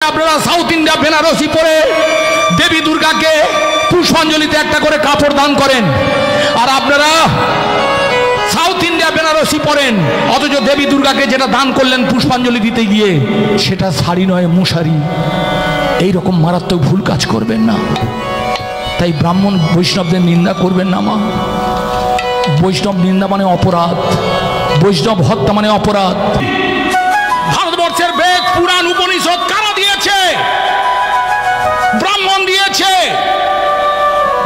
আপনারা south India Banarasi পরে দেবী দুর্গাকে পুষ্পাঞ্জলিতে একটা করে কাপড় দান করেন, আর আপনারা সাউথ ইন্ডিয়া বেনারসি পরেন, অথচ দেবী দুর্গাকে যেটা দান করলেন পুষ্পাঞ্জলি দিতে গিয়ে সেটা শাড়ি নয় মশারি। এইরকম মারাত্মক ভুল কাজ করবেন না। তাই ব্রাহ্মণ বৈষ্ণবদের নিন্দা করবেন না মা। বৈষ্ণব নিন্দা মানে অপরাধ, বৈষ্ণব হত্যা মানে অপরাধ। ভারতবর্ষের বেদ পুরাণ উপনিষদ কারা দিয়েছে? ব্রাহ্মণ দিয়েছে।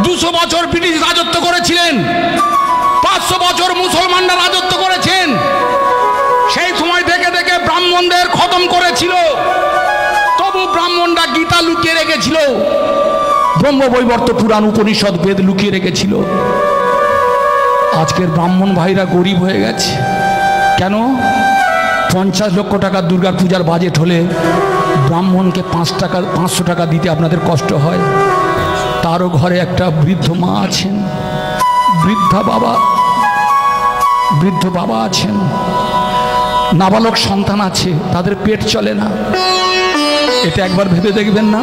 200 বছর ব্রিটিশ রাজত্ব করেছিলেন, 500 বছর মুসলমানরা রাজত্ব করেছেন। সেই সময় দেখে দেখে ব্রাহ্মণদের খতম করেছিল, তবু ব্রাহ্মণরা গীতা লুকিয়ে রেখেছিল, ব্রহ্মবৈবর্ত পুরাণ উপনিষদ বেদ লুকিয়ে রেখেছিল। আজকের ব্রাহ্মণ ভাইরা গরিব হয়ে গেছে। কেন? 50 লক্ষ টাকা দুর্গা পূজার বাজেট হলে ব্রাহ্মণকে 500 টাকা দিতে আপনাদের কষ্ট হয়। তারও ঘরে একটা বৃদ্ধ মা আছেন, বৃদ্ধ বাবা আছেন, নাবালক সন্তান আছে, তাদের পেট চলে না। এটা একবার ভেবে দেখবেন না?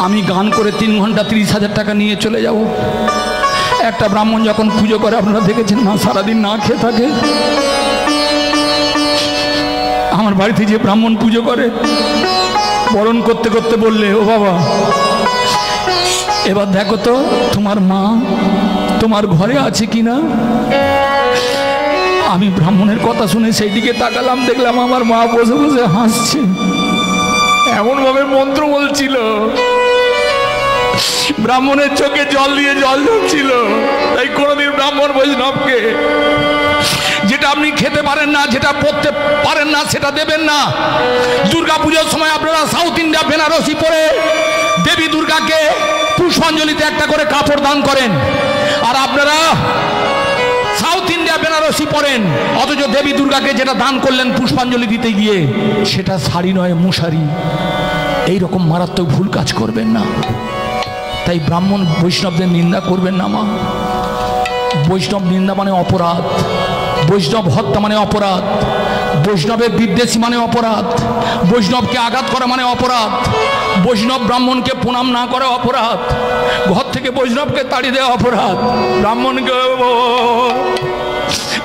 আমি গান করে 3 ঘন্টা 30,000 টাকা নিয়ে চলে যাব। একটা ব্রাহ্মণ যখন পুজো করে, আপনারা দেখেছেন না, সারাদিন না খেয়ে থাকে। আমার বাড়িতে যে ব্রাহ্মণ পুজো করে, বরণ করতে করতে বললে, ও বাবা এবার দেখো তো তোমার মা তোমার ঘরে আছে কিনা। আমি ব্রাহ্মণের কথা শুনে সেই দিকে তাকালাম, দেখলাম আমার মা বসে বসে হাসছে, এমন ভাবে মন্ত্র বলছিল, ব্রাহ্মণের চোখে জল দিয়ে জল ঝরছিল। তাই কোনোদিন ব্রাহ্মণ বৈষ্ণবকে যেটা আপনি খেতে পারেন না, যেটা পড়তে পারেন না, সেটা দেবেন না। দুর্গা পুজোর সময় আপনারা সাউথ ইন্ডিয়া বেনারসি পরে দেবী দুর্গাকে পুষ্পাঞ্জলিতে একটা করে কাপড় দান করেন, আর আপনারা সাউথ ইন্ডিয়া বেনারসি পরেন, অথচ দেবী দুর্গাকে যেটা দান করলেন পুষ্পাঞ্জলি দিতে গিয়ে সেটা শাড়ি নয় মশারি। এইরকম মারাত্মক ভুল কাজ করবেন না। তাই ব্রাহ্মণ বৈষ্ণবদের নিন্দা করবেন না মা। বৈষ্ণব নিন্দা মানে অপরাধ, বৈষ্ণব হত্যা মানে অপরাধ, বৈষ্ণবের বিদ্বেষী মানে অপরাধ, বৈষ্ণবকে আঘাত করা মানে অপরাধ, বৈষ্ণব ব্রাহ্মণকে প্রণাম না করা অপরাধ, ঘর থেকে বৈষ্ণবকে তাড়িয়ে দেওয়া অপরাধ,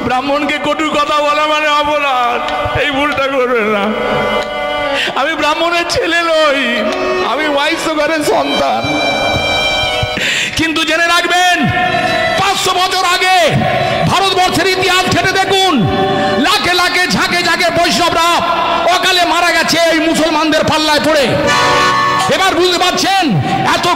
ব্রাহ্মণকে কটু কথা বলা মানে অপরাধ। এই ভুলটা করবেন না। আমি ব্রাহ্মণের ছেলে নই, আমি ওয়াইস ঘরের সন্তান। কিন্তু জেনে রাখবেন, 500 বছর আগে ভারতবর্ষের ইতিহাস ঘেটে দেখুন, লাখে লাখে ঝাঁকে ঝাঁকে বৈষ্ণবরা অকালে মারা গেছে এই মুসলমানদের পাল্লায় পড়ে। এবার বুঝতে পারছেন এত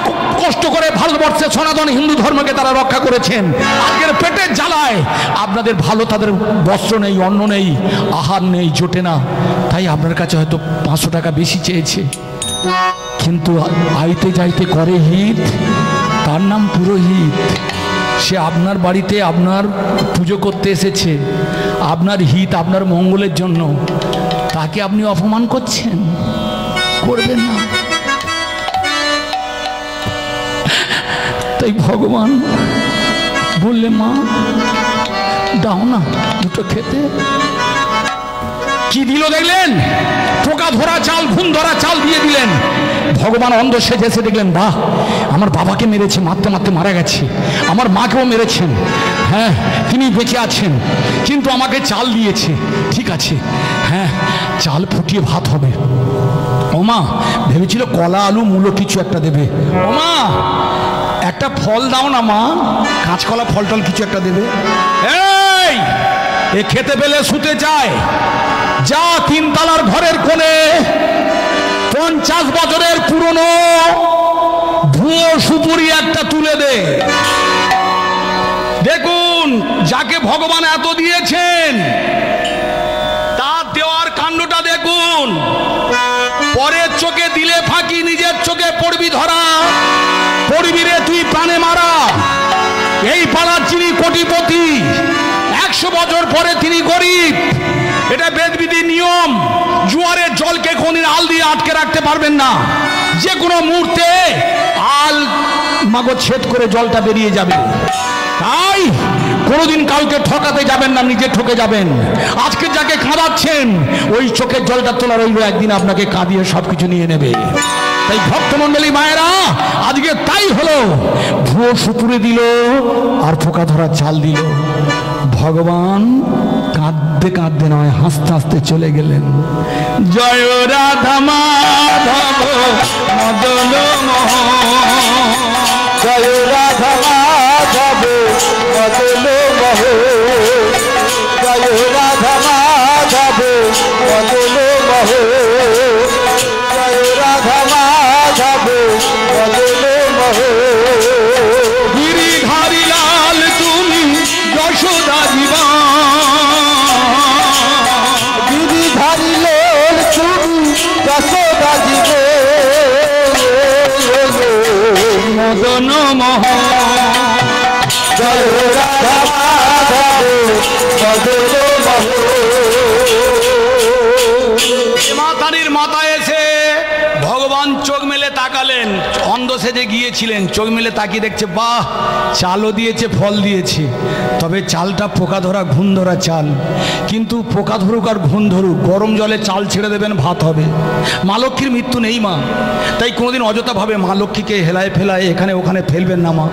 কষ্ট করে ভারতবর্ষের সনাতন হিন্দু ধর্মকে তারা রক্ষা করেছেন। আজকের পেটের জ্বালায় আপনাদের ভালো, তাদের বস্ত্র নেই, অন্ন নেই, আহার নেই, জোটে না। তাই আপনার কাছে হয়তো 500 টাকা বেশি চেয়েছে, কিন্তু আইতে যাইতে করে হিত, তার নাম পুরোহিত। সে আপনার বাড়িতে আপনার পুজো করতে এসেছে, আপনার হিত, আপনার মঙ্গলের জন্য। তাকে আপনি অপমান করছেন, করবেন না। তাই ভগবান বললে, মা দাও না দুটো খেতে। কি দিল দেখলেন? পোকা ধরা চাল, ঘুম ধরা চাল দিয়ে দিলেন। ভগবান অন্ধ সেজে এসে দেখলেন, বাহ, আমার বাবাকে মেরেছে, মারতে মারতে মারা গেছে, আমার মাকেও মেরেছেন, হ্যাঁ তিনি বেঁচে আছেন, কিন্তু আমাকে চাল দিয়েছে, ঠিক আছে, হ্যাঁ চাল ফুটিয়ে ভাত হবে। ওমা ভেবেছিল কলা আলু মূলো কিছু একটা দেবে। ওমা একটা ফল দাও না মা, কাঁচকলা ফল টল কিছু একটা দেবে। এই এ খেতে পেলে শুতে চায়, যা 3 তলার ঘরের কোণে 50 বছরের পুরনো ভুয়ো সুপুরি একটা তুলে দে। দেখুন, যাকে ভগবান এত দিয়েছেন তার দেওয়ার কাণ্ডটা দেখুন। পরের চোখে দিলে ফাঁকি, নিজের চোখে পড়বি ধরা। পড়বি রে তুই প্রাণে মারা। এই পাড়ার যিনি কোটিপতি, 100 বছর পরে তিনি গরিব। এটা বেদবিধি নিয়ম। জোয়ারের জলকে কোনদিন আল দিয়ে আটকে রাখতে পারবেন না, যে কোনো মুহূর্তে আল মাগো ছেদ করে জলটা বেরিয়ে যাবে। তাই কোনোদিন কাউকে ঠকাতে যাবেন না, নিজে ঠকে যাবেন। আজকে যাকে কাঁদাচ্ছেন ওই চোখের জলটা তোলা রইল, একদিন আপনাকে কাঁদিয়ে সবকিছু নিয়ে নেবে। তাই ভক্তমণ্ডলী মায়েরা, আজকে তাই হলো, ভুয়ো সুপুরে দিল আর পোকা ধরা চাল দিল। ভগবান কাঁদতে কাঁদতে নয়, হাসতে হাসতে চলে গেলেন। জয় রাধা মাধব মদন মোহন, জয় রাধা মাধব মদন মোহন, জয় রাধা মাধব মদন মোহন, জয় রাধা মাধব মদন মোহন। গিরিধারী লাল তুমি যশোদা জীবন, গিরিধারী লাল তুমি যশোদা জীবন, মদন মোহন, জয় রাধা মাধব মদন মোহন। মাতারির মাথায় এসে ভগবান চোখ মেলে তাকালেন। অন্ধ সেজে গিয়েছিলেন, চোখ মেলে তাকিয়ে দেখছে, বাহ, চালও দিয়েছে, ফল দিয়েছে, তবে চালটা পোকা ধরা ঘুণ ধরা চাল। কিন্তু পোকা ধরুক আর ঘুণ ধরুক, গরম জলে চাল ছেড়ে দেবেন, ভাত হবে। মা লক্ষ্মীর মৃত্যু নেই মা, তাই কোনোদিন অযথাভাবে মা লক্ষ্মীকে হেলায় ফেলায় এখানে ওখানে ফেলবেন না মা।